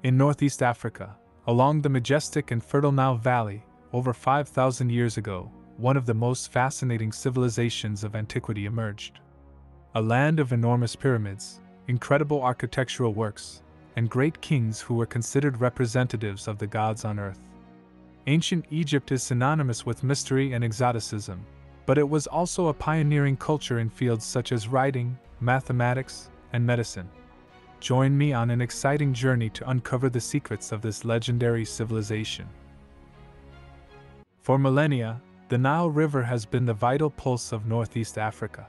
In northeast Africa, along the majestic and fertile Nile Valley, over 5,000 years ago, one of the most fascinating civilizations of antiquity emerged. A land of enormous pyramids, incredible architectural works, and great kings who were considered representatives of the gods on earth. Ancient Egypt is synonymous with mystery and exoticism, but it was also a pioneering culture in fields such as writing, mathematics, and medicine. Join me on an exciting journey to uncover the secrets of this legendary civilization. For millennia, the Nile River has been the vital pulse of northeast Africa.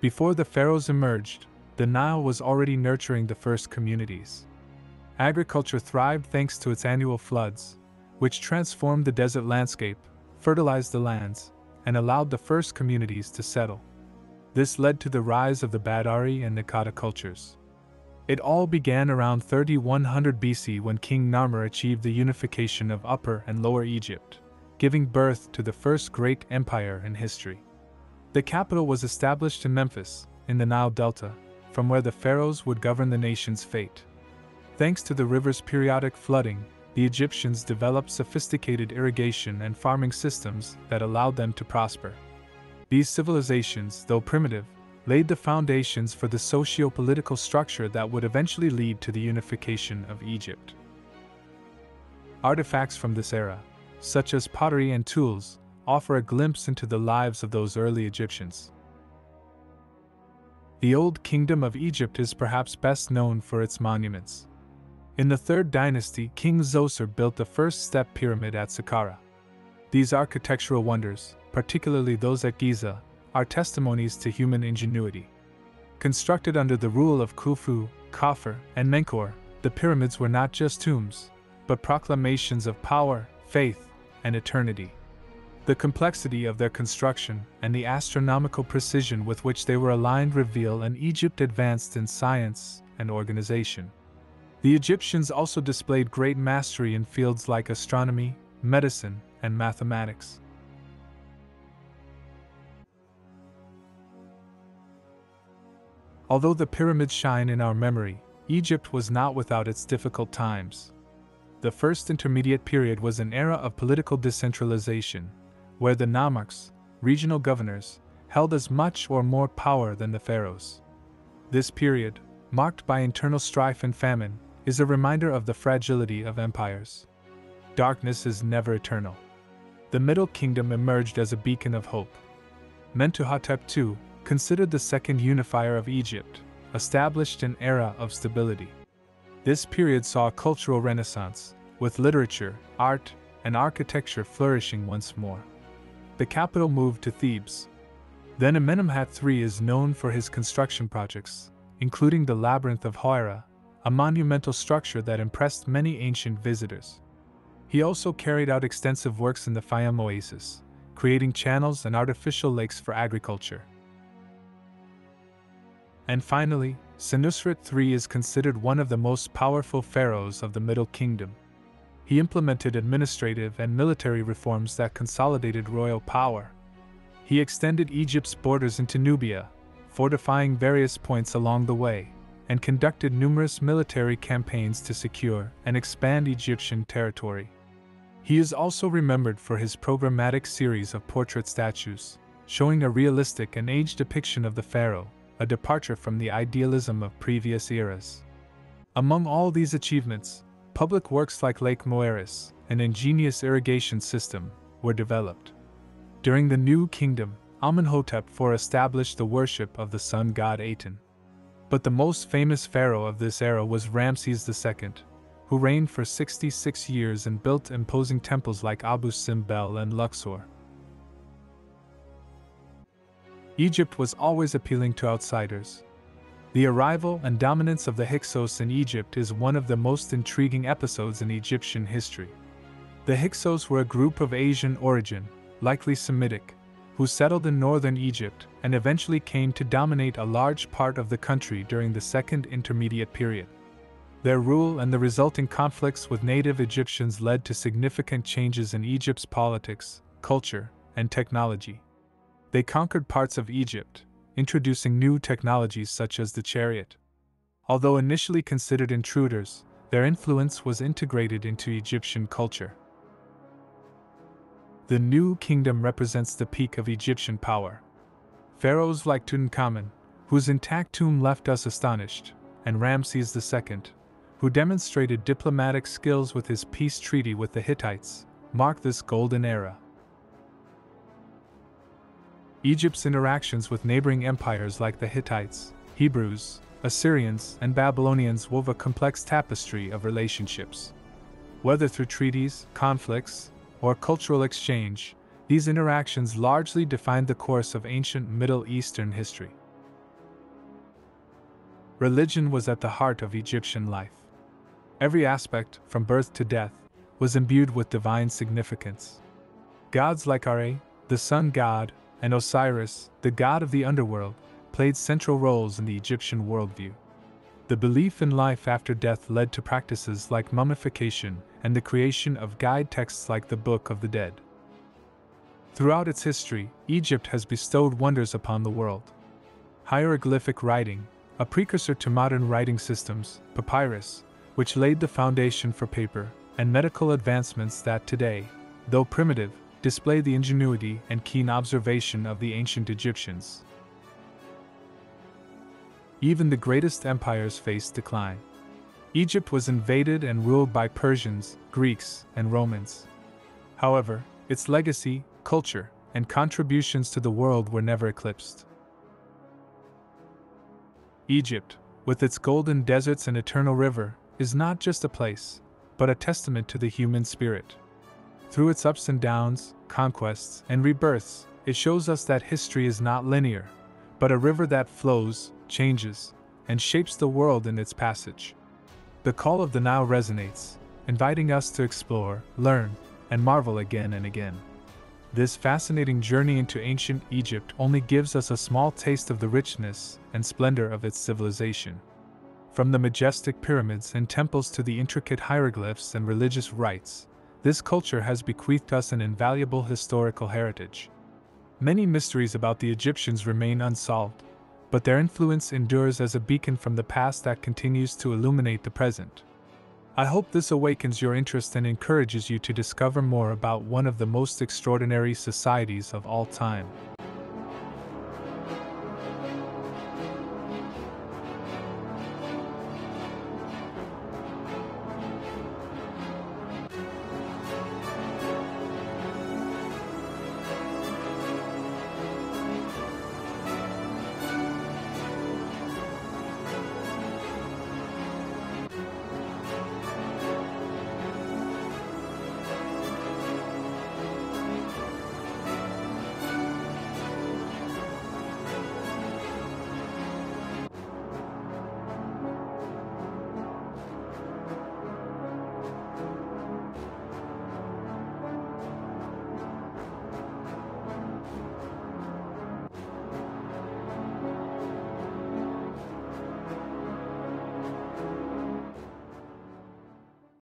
Before the Pharaohs emerged, the Nile was already nurturing the first communities. Agriculture thrived thanks to its annual floods, which transformed the desert landscape, fertilized the lands, and allowed the first communities to settle. This led to the rise of the Badari and Nakata cultures. It all began around 3100 BC when King Narmer achieved the unification of Upper and Lower Egypt, giving birth to the first great empire in history. The capital was established in Memphis, in the Nile Delta, from where the pharaohs would govern the nation's fate. Thanks to the river's periodic flooding, the Egyptians developed sophisticated irrigation and farming systems that allowed them to prosper. These civilizations, though primitive, laid the foundations for the socio-political structure that would eventually lead to the unification of Egypt. Artifacts from this era, such as pottery and tools, offer a glimpse into the lives of those early Egyptians. The Old Kingdom of Egypt is perhaps best known for its monuments. In the 3rd dynasty, King Zoser built the first step pyramid at Saqqara. These architectural wonders, particularly those at Giza, are testimonies to human ingenuity. Constructed under the rule of Khufu, Khafre, and Menkaure, the pyramids were not just tombs, but proclamations of power, faith, and eternity. The complexity of their construction and the astronomical precision with which they were aligned reveal an Egypt advanced in science and organization. The Egyptians also displayed great mastery in fields like astronomy, medicine, and mathematics. Although the pyramids shine in our memory, Egypt was not without its difficult times. The first intermediate period was an era of political decentralization, where the nomarchs, regional governors, held as much or more power than the pharaohs. This period, marked by internal strife and famine, is a reminder of the fragility of empires. Darkness is never eternal. The Middle Kingdom emerged as a beacon of hope. Mentuhotep II, considered the second unifier of Egypt, established an era of stability. This period saw a cultural renaissance, with literature, art, and architecture flourishing once more. The capital moved to Thebes. Then Amenemhat III is known for his construction projects, including the Labyrinth of Hawara, a monumental structure that impressed many ancient visitors. He also carried out extensive works in the Fayum oasis, creating channels and artificial lakes for agriculture. And finally, Senusret III is considered one of the most powerful pharaohs of the Middle Kingdom. He implemented administrative and military reforms that consolidated royal power. He extended Egypt's borders into Nubia, fortifying various points along the way, and conducted numerous military campaigns to secure and expand Egyptian territory. He is also remembered for his programmatic series of portrait statues, showing a realistic and aged depiction of the pharaoh, a departure from the idealism of previous eras. Among all these achievements, public works like Lake Moeris, an ingenious irrigation system, were developed. During the New Kingdom, Amenhotep IV established the worship of the sun god Aten. But the most famous pharaoh of this era was Ramses II, who reigned for 66 years and built imposing temples like Abu Simbel and Luxor. Egypt was always appealing to outsiders. The arrival and dominance of the Hyksos in Egypt is one of the most intriguing episodes in Egyptian history. The Hyksos were a group of Asian origin, likely Semitic, who settled in northern Egypt and eventually came to dominate a large part of the country during the Second Intermediate Period. Their rule and the resulting conflicts with native Egyptians led to significant changes in Egypt's politics, culture, and technology. They conquered parts of Egypt, introducing new technologies such as the chariot. Although initially considered intruders, their influence was integrated into Egyptian culture. The New Kingdom represents the peak of Egyptian power. Pharaohs like Tutankhamun, whose intact tomb left us astonished, and Ramses II, who demonstrated diplomatic skills with his peace treaty with the Hittites, mark this golden era. Egypt's interactions with neighboring empires like the Hittites, Hebrews, Assyrians, and Babylonians wove a complex tapestry of relationships. Whether through treaties, conflicts, or cultural exchange, these interactions largely defined the course of ancient Middle Eastern history. Religion was at the heart of Egyptian life. Every aspect, from birth to death, was imbued with divine significance. Gods like Ra, the sun god, and Osiris, the god of the underworld, played central roles in the Egyptian worldview. The belief in life after death led to practices like mummification and the creation of guide texts like the Book of the Dead. Throughout its history, Egypt has bestowed wonders upon the world. Hieroglyphic writing, a precursor to modern writing systems, papyrus, which laid the foundation for paper, and medical advancements that today, though primitive, display the ingenuity and keen observation of the ancient Egyptians. Even the greatest empires faced decline. Egypt was invaded and ruled by Persians, Greeks, and Romans. However, its legacy, culture, and contributions to the world were never eclipsed. Egypt, with its golden deserts and eternal river, is not just a place, but a testament to the human spirit. Through its ups and downs, conquests, and rebirths, it shows us that history is not linear, but a river that flows, changes, and shapes the world in its passage. The call of the Nile resonates, inviting us to explore, learn, and marvel again and again. This fascinating journey into ancient Egypt only gives us a small taste of the richness and splendor of its civilization. From the majestic pyramids and temples to the intricate hieroglyphs and religious rites, this culture has bequeathed us an invaluable historical heritage. Many mysteries about the Egyptians remain unsolved, but their influence endures as a beacon from the past that continues to illuminate the present. I hope this awakens your interest and encourages you to discover more about one of the most extraordinary societies of all time.